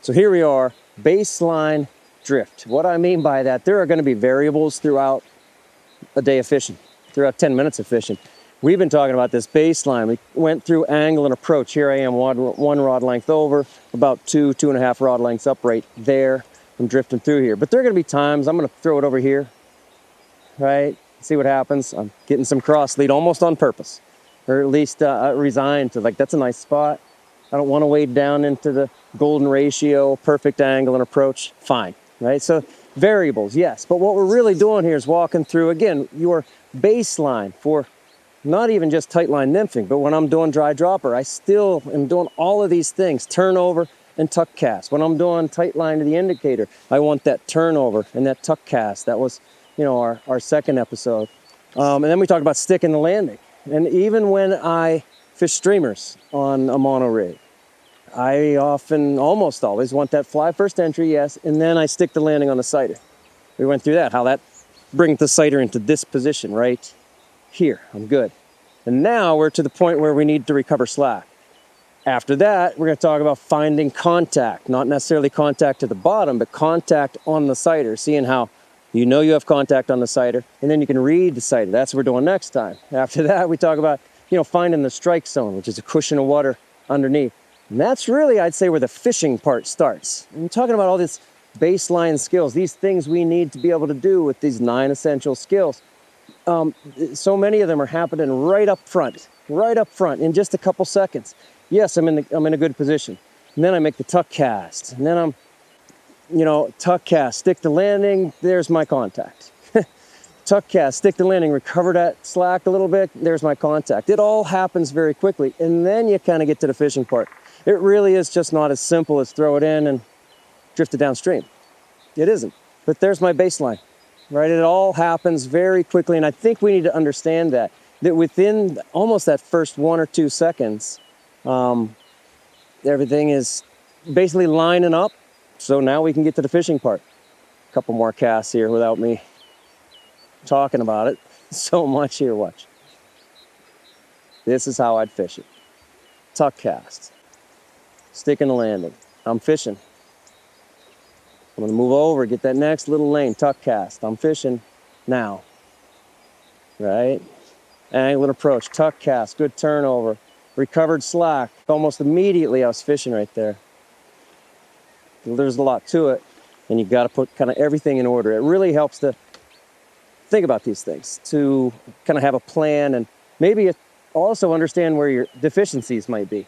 So here we are, baseline drift. What I mean by that, there are going to be variables throughout a day of fishing, throughout 10 minutes of fishing. We've been talking about this baseline. We went through angle and approach. Here I am, one rod length over, about two and a half rod lengths up right there. I'm drifting through here. But there are going to be times I'm going to throw it over here, right? See what happens. I'm getting some cross lead almost on purpose, or at least resigned to, like, that's a nice spot. I don't want to wade down into the golden ratio, perfect angle and approach. Fine, right? So variables, yes. But what we're really doing here is walking through, again, your baseline for not even just tight line nymphing, but when I'm doing dry dropper, I still am doing all of these things, turnover and tuck cast. When I'm doing tight line to the indicator, I want that turnover and that tuck cast. That was, you know, our second episode. And then we talked about sticking the landing. And even when I fish streamers on a mono rig, I often, almost always, want that fly first entry, yes, and then I stick the landing on the sighter. We went through that, how that brings the sighter into this position right here. I'm good. And now we're to the point where we need to recover slack. After that, we're going to talk about finding contact, not necessarily contact to the bottom, but contact on the sighter, seeing how you know you have contact on the sighter, and then you can read the sighter. That's what we're doing next time. After that, we talk about, you know, finding the strike zone, which is a cushion of water underneath. And that's really, I'd say, where the fishing part starts. I'm talking about all these baseline skills, these things we need to be able to do with these 9 essential skills. So many of them are happening right up front in just a couple seconds. Yes, I'm in a good position. And then I make the tuck cast. And then I'm, you know, tuck cast, stick the landing, there's my contact. Tuck cast, stick the landing, recover that slack a little bit, there's my contact. It all happens very quickly. And then you kind of get to the fishing part. It really is just not as simple as throw it in and drift it downstream. It isn't. But there's my baseline, right? It all happens very quickly. And I think we need to understand that within almost that first 1 or 2 seconds, everything is basically lining up. So now we can get to the fishing part. A couple more casts here without me talking about it so much here. Watch. This is how I'd fish it. Tuck cast. Sticking the landing. I'm fishing. I'm going to move over, get that next little lane. Tuck cast. I'm fishing now. Right? Angle and approach. Tuck cast. Good turnover. Recovered slack. Almost immediately I was fishing right there. There's a lot to it, and you've got to put kind of everything in order. It really helps to think about these things, to kind of have a plan, and maybe also understand where your deficiencies might be.